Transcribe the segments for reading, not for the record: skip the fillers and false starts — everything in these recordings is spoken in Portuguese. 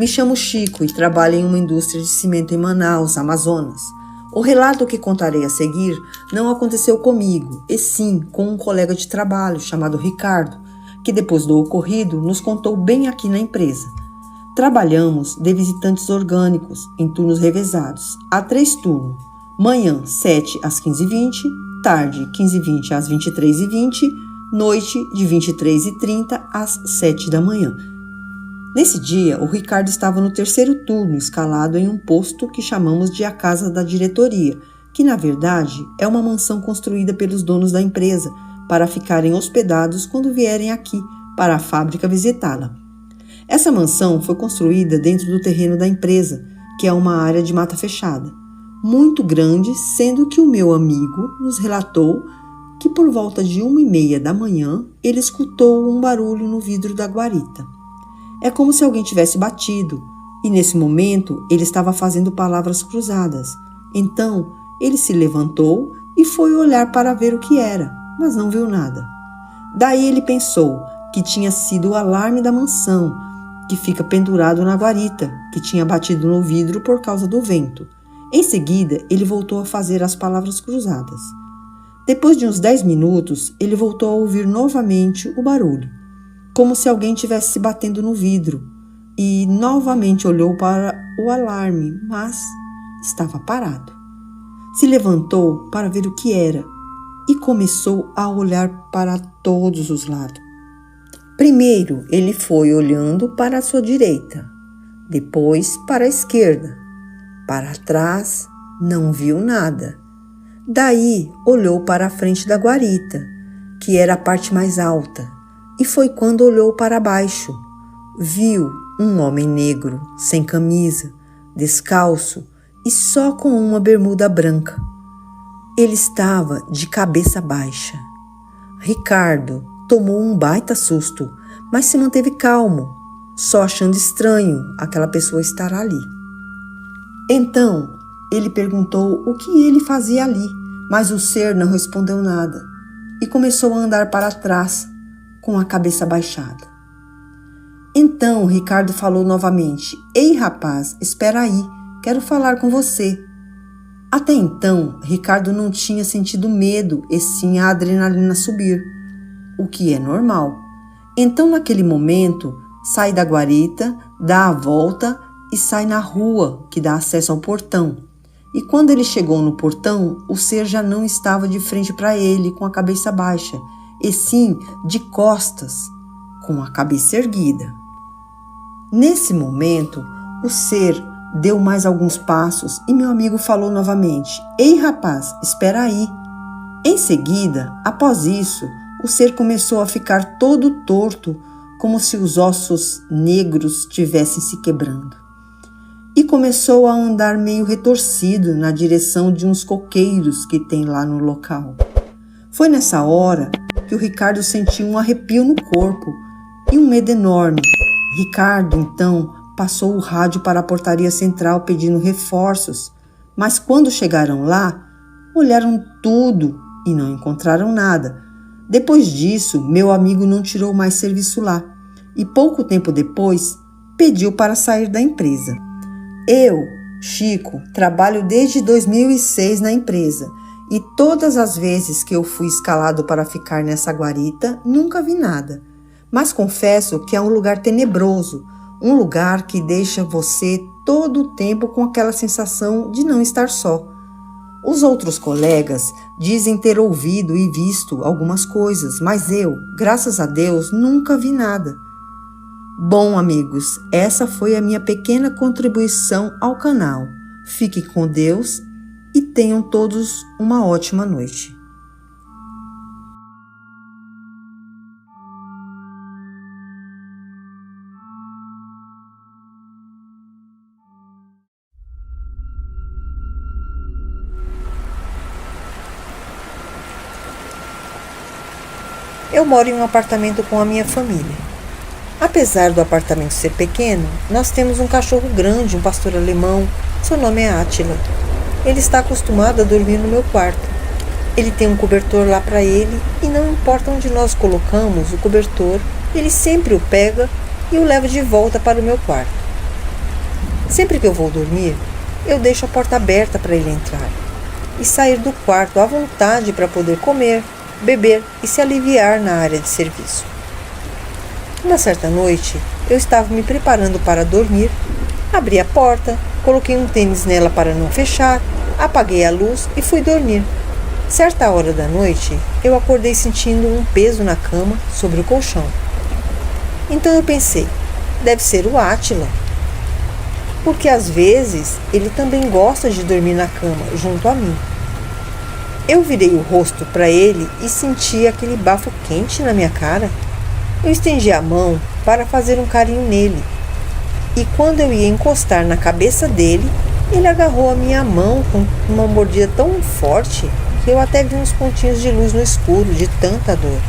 Me chamo Chico e trabalho em uma indústria de cimento em Manaus, Amazonas. O relato que contarei a seguir não aconteceu comigo, e sim com um colega de trabalho chamado Ricardo, que depois do ocorrido nos contou bem aqui na empresa. Trabalhamos de visitantes orgânicos em turnos revezados. Há 3 turnos. Manhã, 7 às 15h20, tarde, 15h20 às 23h20, noite, de 23h30 às 7 da manhã. Nesse dia, o Ricardo estava no 3º turno, escalado em um posto que chamamos de a Casa da Diretoria, que na verdade é uma mansão construída pelos donos da empresa para ficarem hospedados quando vierem aqui para a fábrica visitá-la. Essa mansão foi construída dentro do terreno da empresa, que é uma área de mata fechada, muito grande, sendo que o meu amigo nos relatou que por volta de 1h30 da manhã ele escutou um barulho no vidro da guarita. É como se alguém tivesse batido, e nesse momento ele estava fazendo palavras cruzadas. Então ele se levantou e foi olhar para ver o que era, mas não viu nada. Daí ele pensou que tinha sido o alarme da mansão, que fica pendurado na guarita, que tinha batido no vidro por causa do vento. Em seguida, ele voltou a fazer as palavras cruzadas. Depois de uns 10 minutos, ele voltou a ouvir novamente o barulho, como se alguém estivesse batendo no vidro, e novamente olhou para o alarme, mas estava parado. Se levantou para ver o que era e começou a olhar para todos os lados. Primeiro, ele foi olhando para a sua direita, depois para a esquerda. Para trás, não viu nada. Daí, olhou para a frente da guarita, que era a parte mais alta, e foi quando olhou para baixo. Viu um homem negro, sem camisa, descalço e só com uma bermuda branca. Ele estava de cabeça baixa. Ricardo tomou um baita susto, mas se manteve calmo, só achando estranho aquela pessoa estar ali. Então, ele perguntou o que ele fazia ali, mas o ser não respondeu nada e começou a andar para trás, com a cabeça baixada. Então, Ricardo falou novamente: "Ei, rapaz, espera aí, quero falar com você." Até então, Ricardo não tinha sentido medo e sim a adrenalina subir, o que é normal. Então, naquele momento, sai da guarita, dá a volta e sai na rua que dá acesso ao portão. E quando ele chegou no portão, o ser já não estava de frente para ele com a cabeça baixa, e sim de costas, com a cabeça erguida. Nesse momento, o ser deu mais alguns passos e meu amigo falou novamente: "Ei, rapaz, espera aí." Em seguida, após isso, o ser começou a ficar todo torto, como se os ossos negros estivessem se quebrando. E começou a andar meio retorcido na direção de uns coqueiros que tem lá no local. Foi nessa hora que o Ricardo sentiu um arrepio no corpo e um medo enorme. Ricardo, então, passou o rádio para a portaria central pedindo reforços, mas quando chegaram lá, olharam tudo e não encontraram nada. Depois disso, meu amigo não tirou mais serviço lá e pouco tempo depois pediu para sair da empresa. Eu, Chico, trabalho desde 2006 na empresa e todas as vezes que eu fui escalado para ficar nessa guarita, nunca vi nada. Mas confesso que é um lugar tenebroso, um lugar que deixa você todo o tempo com aquela sensação de não estar só. Os outros colegas dizem ter ouvido e visto algumas coisas, mas eu, graças a Deus, nunca vi nada. Bom, amigos, essa foi a minha pequena contribuição ao canal. Fiquem com Deus e tenham todos uma ótima noite. Eu moro em um apartamento com a minha família. Apesar do apartamento ser pequeno, nós temos um cachorro grande, um pastor alemão. Seu nome é Átila. Ele está acostumado a dormir no meu quarto. Ele tem um cobertor lá para ele e não importa onde nós colocamos o cobertor, ele sempre o pega e o leva de volta para o meu quarto. Sempre que eu vou dormir, eu deixo a porta aberta para ele entrar e sair do quarto à vontade para poder comer, beber e se aliviar na área de serviço. Uma certa noite, eu estava me preparando para dormir, abri a porta, coloquei um tênis nela para não fechar, apaguei a luz e fui dormir. Certa hora da noite, eu acordei sentindo um peso na cama sobre o colchão. Então eu pensei, deve ser o Átila, porque às vezes ele também gosta de dormir na cama junto a mim. Eu virei o rosto para ele e senti aquele bafo quente na minha cara. Eu estendi a mão para fazer um carinho nele, e quando eu ia encostar na cabeça dele, ele agarrou a minha mão com uma mordida tão forte que eu até vi uns pontinhos de luz no escuro de tanta dor.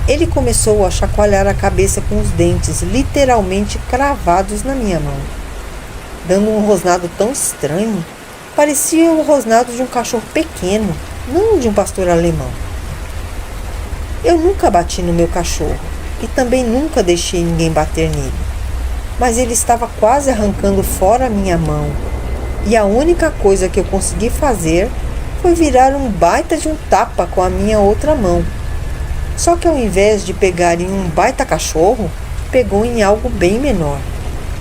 Ele começou a chacoalhar a cabeça com os dentes literalmente cravados na minha mão, dando um rosnado tão estranho. Parecia o rosnado de um cachorro pequeno, não de um pastor alemão. Eu nunca bati no meu cachorro e também nunca deixei ninguém bater nele, mas ele estava quase arrancando fora a minha mão, e a única coisa que eu consegui fazer foi virar um baita de um tapa com a minha outra mão. Só que ao invés de pegar em um baita cachorro, pegou em algo bem menor,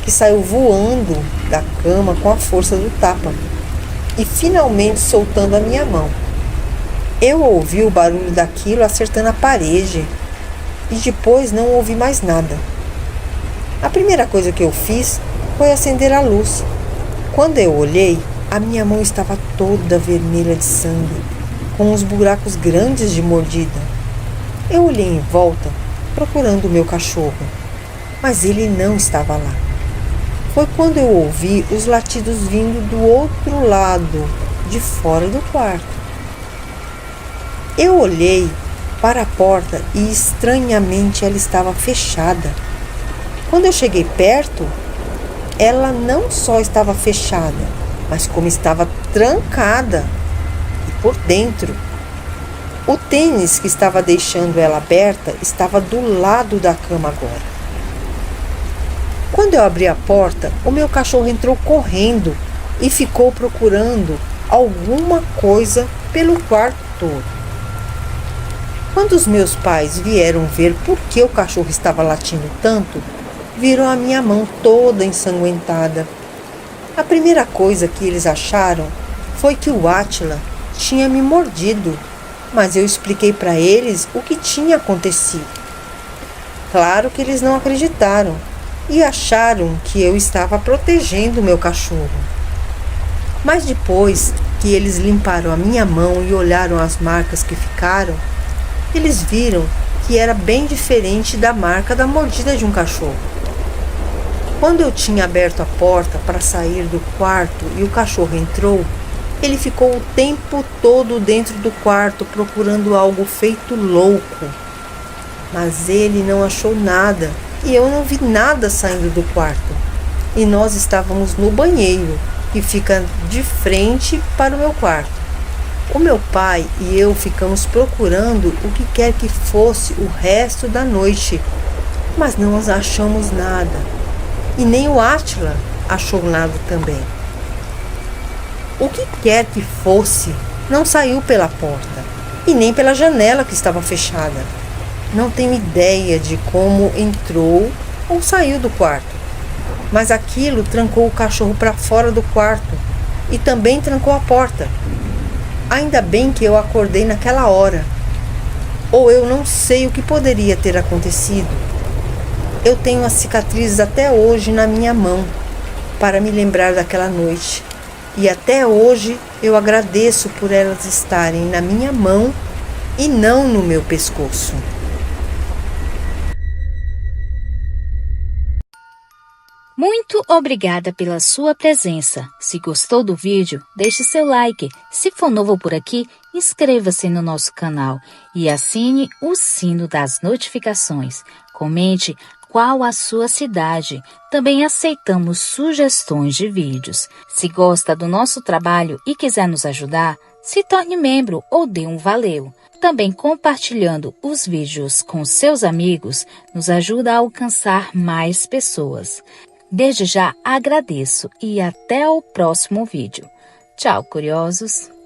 que saiu voando da cama com a força do tapa e finalmente soltando a minha mão. Eu ouvi o barulho daquilo acertando a parede e depois não ouvi mais nada. A primeira coisa que eu fiz foi acender a luz. Quando eu olhei, a minha mão estava toda vermelha de sangue, com uns buracos grandes de mordida. Eu olhei em volta, procurando o meu cachorro, mas ele não estava lá. Foi quando eu ouvi os latidos vindo do outro lado, de fora do quarto. Eu olhei para a porta e estranhamente ela estava fechada. Quando eu cheguei perto, ela não só estava fechada, mas como estava trancada e por dentro. O tênis que estava deixando ela aberta estava do lado da cama agora. Quando eu abri a porta, o meu cachorro entrou correndo e ficou procurando alguma coisa pelo quarto todo. Quando os meus pais vieram ver por que o cachorro estava latindo tanto, viram a minha mão toda ensanguentada. A primeira coisa que eles acharam foi que o Átila tinha me mordido, mas eu expliquei para eles o que tinha acontecido. Claro que eles não acreditaram e acharam que eu estava protegendo o meu cachorro. Mas depois que eles limparam a minha mão e olharam as marcas que ficaram, eles viram que era bem diferente da marca da mordida de um cachorro. Quando eu tinha aberto a porta para sair do quarto e o cachorro entrou, ele ficou o tempo todo dentro do quarto procurando algo feito louco. Mas ele não achou nada e eu não vi nada saindo do quarto. E nós estávamos no banheiro, que fica de frente para o meu quarto. O meu pai e eu ficamos procurando o que quer que fosse o resto da noite, mas não achamos nada. E nem o Átila achou nada também. O que quer que fosse não saiu pela porta e nem pela janela que estava fechada. Não tenho ideia de como entrou ou saiu do quarto, mas aquilo trancou o cachorro para fora do quarto e também trancou a porta. Ainda bem que eu acordei naquela hora, ou eu não sei o que poderia ter acontecido. Eu tenho as cicatrizes até hoje na minha mão para me lembrar daquela noite, e até hoje eu agradeço por elas estarem na minha mão e não no meu pescoço. Muito obrigada pela sua presença. Se gostou do vídeo, deixe seu like. Se for novo por aqui, inscreva-se no nosso canal e assine o sino das notificações. Comente qual a sua cidade. Também aceitamos sugestões de vídeos. Se gosta do nosso trabalho e quiser nos ajudar, se torne membro ou dê um valeu. Também compartilhando os vídeos com seus amigos nos ajuda a alcançar mais pessoas. Desde já agradeço e até o próximo vídeo. Tchau, curiosos!